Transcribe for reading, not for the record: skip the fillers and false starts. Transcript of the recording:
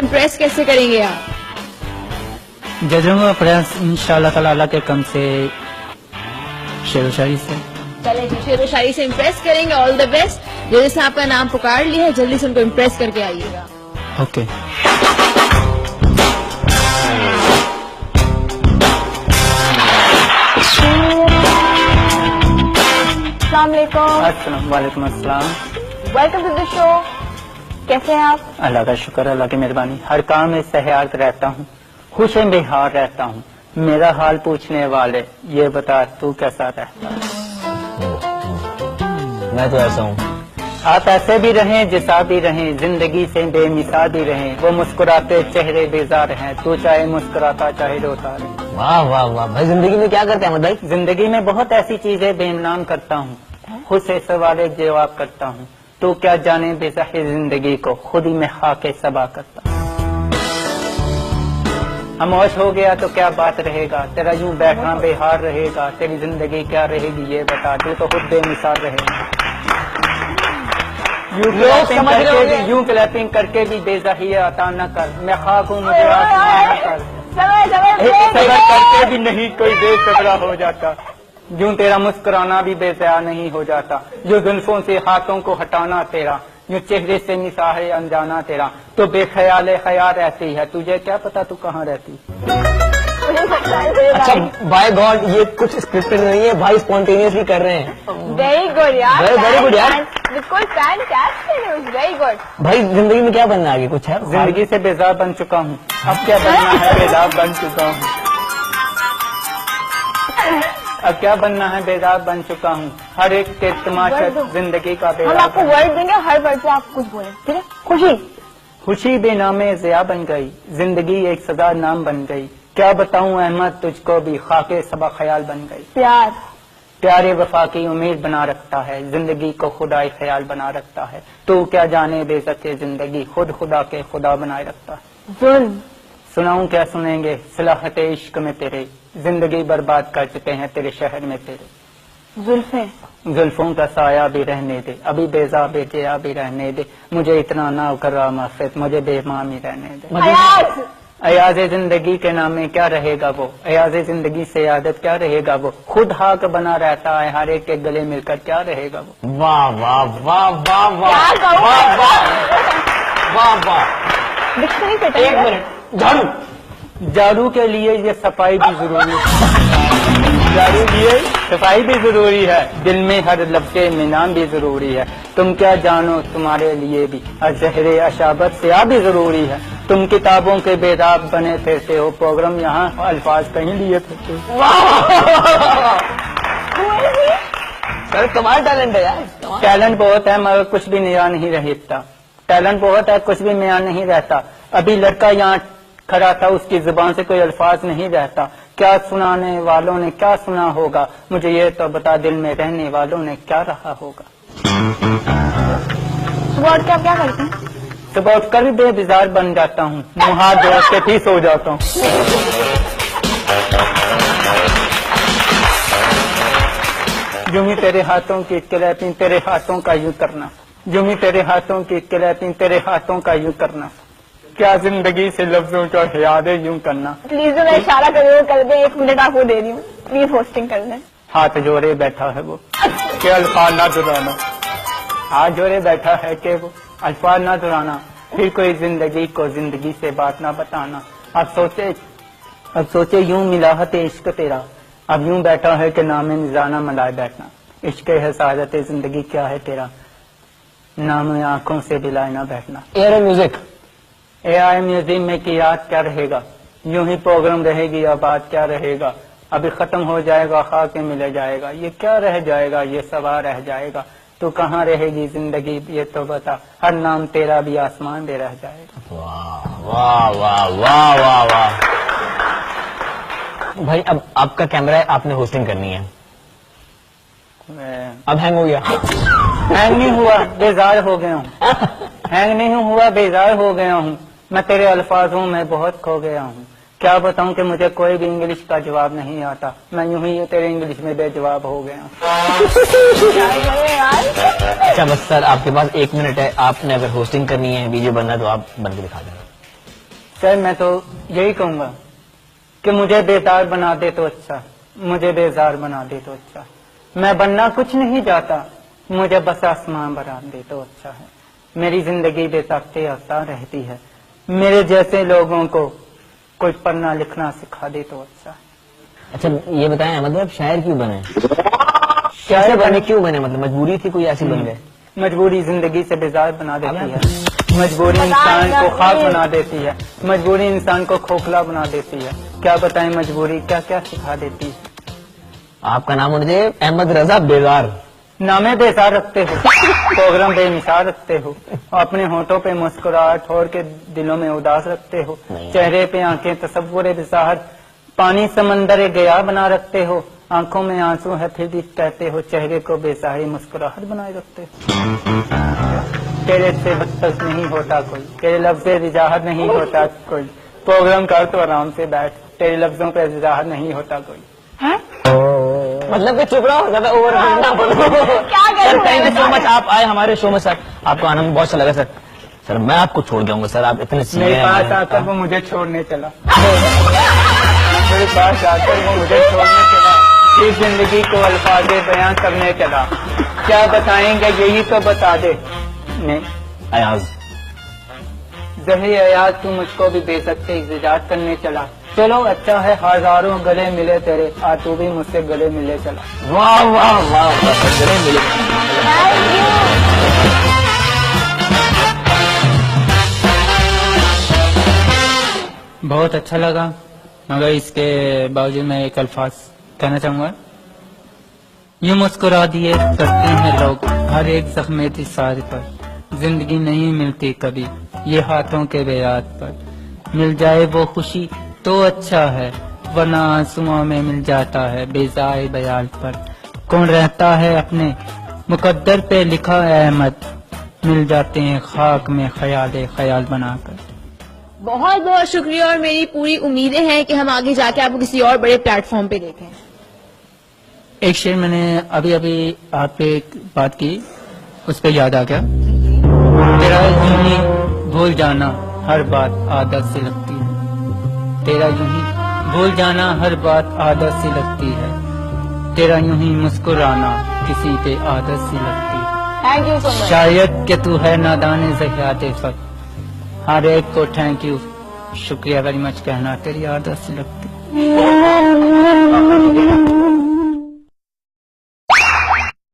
Impress कैसे करेंगे आप? जजों को प्रेस इंशाल्लाह ताला अल्लाह के कम से शेर व शायरी से। चले जी, शेर व शायरी से इम्प्रेस करेंगे। All the best. जल्दी से आपका नाम पुकार लिया है, जल्दी से उनको इम्प्रेस करके आइएगा। ओके। अस्सलाम वालेकुम अस्सलाम। Welcome to the show. कैसे हैं आप? अल्लाह का शुक्र, अल्लाह की मेहरबानी। हर काम में सहयात रहता हूँ, खुश बिहार रहता हूँ। मेरा हाल पूछने वाले ये बता तू कैसा रहता है? मैं तो ऐसा हूँ। आप ऐसे भी रहें जैसा भी रहें, जिंदगी से बेमिसाल भी रहें। वो मुस्कुराते चेहरे बेजार हैं, तू चाहे मुस्कुराता चाहे रोता रहे। वाह वाह वाह भाई, जिंदगी में क्या करते हैं अहमद भाई? जिंदगी में बहुत ऐसी चीजें बेनाम करता हूँ, खुद से सवाल जवाब करता हूँ। तू क्या जाने बेज़ाहिर जिंदगी को, खुद ही में खाके सबा करता हूँ। खामोश हो गया तो क्या बात रहेगा, तेरा यूं बैठना बेहार रहेगा। तेरी जिंदगी क्या रहेगी ये बता, तू तो खुद बेमिसाल रहेगा। यूं क्लैपिंग करके भी बेज़ाहिर अता न कर। मैं खाक हूँ मुझे आसमान न कर। सबर करके भी नहीं कोई बेसबरा हो जाता। यूं तेरा मुस्कुराना भी बेसया नहीं हो जाता। जो जुल्फों से हाथों को हटाना तेरा, यूं चेहरे से निसाहे अनजाना तेरा। तो बेख्याल ख्याल रहती है, तुझे क्या पता तू कहाँ रहती। अच्छा बाय गॉड, ये कुछ स्क्रिप्टेड नहीं है भाई, स्पॉन्टेनियसली कर रहे हैं। वेरी गुड यार, वेरी गुड यार, बिल्कुल फैंटास्टिक, वेरी गुड। भाई जिंदगी में क्या बनना है आगे, कुछ है? जिंदगी से बेजार बन चुका हूँ, अब क्या बनना है बेजार बन चुका हूँ। अब क्या बनना है बेजार बन चुका हूँ। हर एक के तमाशा जिंदगी का बेजार। हम आपको वर्ड देंगे, हर वर्ड पे आप कुछ बोले, ठीक है? खुशी खुशी बेनामे ज़िया बन गई, जिंदगी एक सदा नाम बन गई। क्या बताऊं अहमद तुझको भी, खाके सबा ख्याल बन गई। प्यार प्यारे वफा की उम्मीद बना रखता है, जिंदगी को खुदाई ख्याल बना रखता है। तू क्या जाने बेज़ते जिंदगी, खुद खुदा के खुदा बनाए रखता है। जुल्म सुनाऊं क्या सुनेंगे, सिलाहत इश्क में तेरे, जिंदगी बर्बाद कर चुके हैं तेरे शहर में तेरे। जुल्फे जुल्फों का साया भी रहने दे, अभी बेजा बेजिया भी रहने दे। मुझे इतना ना करा माफित, मुझे बेमामी रहने दे। अयाज जिंदगी के नामे क्या रहेगा वो, अयाज जिंदगी से आदत क्या रहेगा वो। खुद हाक बना रहता है, हर एक के गले मिलकर क्या रहेगा वो। वाह वाह वाह वाह वाह वाह वाह वाह। एक मिनट, झाड़ू। झाड़ू के लिए ये सफाई भी जरूरी है, झाड़ू लिए सफाई भी जरूरी है। दिल में हर लफ्ज़े में नाम भी जरूरी है। तुम क्या जानो तुम्हारे लिए भी अजहरे अशाबत से आ भी जरूरी है। तुम किताबों के बेदाब बने फिरते हो, प्रोग्राम यहाँ अल्फाज कहीं लिए फिरते हो। सर कमाल टैलेंट है यार, टैलेंट बहुत है मगर कुछ भी नया नहीं रहता। टैलेंट बहुत है, कुछ भी नया नहीं रहता। अभी लड़का यहाँ खड़ा था, उसकी जुबान से कोई अल्फाज नहीं रहता। क्या सुनाने वालों ने क्या सुना होगा, मुझे ये तो बता दिल में रहने वालों ने क्या रहा होगा। सुबह उठ के आप क्या करते हैं? सुबह उठकर भी बेबिजार बन जाता हूँ, मुँह हाथ धो के भी सो जाता हूँ। यूं ही तेरे हाथों की क्लैपिंग, तेरे हाथों का यूं करना। यूं ही तेरे हाथों की क्लैपिंग, तेरे हाथों का यूं करना। क्या जिंदगी से लफ्जों का याद है यूं करना। प्लीज मैं इशारा कर दे, 1 मिनट आपको दे रही हूँ, प्लीज होस्टिंग कर दें। हाथ जोड़े बैठा है वो, क्या अल्फाज ना दुराना। हाथ जोड़े बैठा है कि वो अल्फाज ना दुराना, फिर कोई जिंदगी को जिंदगी से बात ना बताना। अब सोचे यूं मिलाहत इश्क तेरा, अब यूं बैठा है कि नाम निजाना मलाए बैठना। इश्क है सादत जिंदगी क्या है तेरा, नाम आंखों से दिलाए ना बैठना। एयर म्यूजिक, AI म्यूजिक में की याद क्या रहेगा, यूं ही प्रोग्राम रहेगी या बात क्या रहेगा। अभी खत्म हो जाएगा, खाके मिल जाएगा, ये क्या रह जाएगा, ये सवाल रह जाएगा। तो कहाँ रहेगी जिंदगी ये तो बता, हर नाम तेरा भी आसमान में रह जाएगा। वाह वाह वाह वाह वाह वाह। भाई अब आपका कैमरा है, आपने होस्टिंग करनी है। अब हैंग हो गया? हैंग नहीं हुआ, बेजार हो गया हूँ। हैंग नहीं हुआ, बेजार हो गया हूँ। मैं तेरे अल्फाजों में बहुत खो गया हूँ। क्या बताऊं कि मुझे कोई भी इंग्लिश का जवाब नहीं आता। मैं यूं ही तेरे इंग्लिश में बेजवाब हो गया। अच्छा बस सर, आपके पास 1 मिनट है। आपने अगर होस्टिंग करनी है, वीडियो बनना है तो आप बन के दिखा देना। सर मैं तो यही कहूँगा कि मुझे बेजार बना दे तो अच्छा, मुझे बेजार बना दे तो अच्छा। मैं बनना कुछ नहीं चाहता, मुझे बस आसमान बना दे तो अच्छा है। मेरी जिंदगी बेताकते आसान रहती है, मेरे जैसे लोगों को कोई पढ़ना लिखना सिखा दे तो अच्छा है। अच्छा ये बताएं, मतलब शायर क्यों बने? कैसे बने, क्यों बने? मतलब मजबूरी थी कोई, ऐसी बन गए? मजबूरी जिंदगी से बेजार बना देती है, मजबूरी इंसान को खाक बना देती है, मजबूरी इंसान को खोखला बना देती है। क्या बताएं मजबूरी क्या क्या सिखा देती है। आपका नाम होना चाहिए अहमद रजा बेजार। नामे बेजार रखते हो, प्रोग्राम बेमिसाल रखते हो, अपने होठों पे मुस्कुराहट छोड़ के दिलों में उदास रखते हो, चेहरे पे आंखें तसव्वुर बिसाहत, पानी समंदर गया बना रखते हो, आंखों में आंसू है फिर भी कहते हो, चेहरे को बेसहारी मुस्कुराहट बनाए रखते हो। तेरे से बदतमीज नहीं होता कोई, तेरे लफ्ज़े रिजाहत नहीं होता कोई, प्रोग्राम कर तो आराम से बैठ, तेरे लफ्जों पे रिजाहत नहीं होता कोई। मतलब कि चुप रहो, ज्यादा ओवर ना बोलो। Sir thank you so much, आप आए हमारे शो में सर, आपको आना बहुत अच्छा लगा सर। सर मैं आपको छोड़ जाऊंगा सर, आप इतने मेरे पास आकर वो मुझे छोड़ने चला, मेरे पास आकर वो मुझे छोड़ने चला, इस जिंदगी को अल्फाज़े बयां करने चला। क्या बताएंगे यही तो बता दे। नहीं अयाज, ज़ही अयाज तू मुझको भी बेसकते इज़्ज़ात करने चला। चलो अच्छा है हजारों गले मिले तेरे, आ तू भी मुझसे गले मिले चला। वाह वाह वाह, गले मिले। बहुत अच्छा लगा, मगर इसके बावजूद मैं एक अल्फाज कहना चाहूँगा। यूँ मुस्कुरा दिए करते हैं लोग हर एक ज़ख्मे थी सार पर, जिंदगी नहीं मिलती कभी ये हाथों के बेयाद पर, मिल जाए वो खुशी तो अच्छा है, वरना आंसुओं में मिल जाता है बेजाए बयाल पर। कौन रहता है अपने मुकद्दर पे लिखा अहमद, मिल जाते हैं खाक में ख्याल ख्याल बनाकर। बहुत बहुत शुक्रिया, और मेरी पूरी उम्मीदें हैं कि हम आगे जाके आपको किसी और बड़े प्लेटफॉर्म पे देखें। एक शेर मैंने अभी अभी आप पे एक बात की, उस पे याद आ गया। तेरा यूं ही भूल जाना हर बात आदत से लगती है, तेरा यूं ही भूल जाना हर बात आदत से लगती है, तेरा यूं ही मुस्कुराना किसी पे आदत से लगती है। Thank you so much. शायद कि तू है नादान ज़हियाते फक, हर एक को थैंक यू शुक्रिया वेरी मच कहना तेरी आदत से लगती है।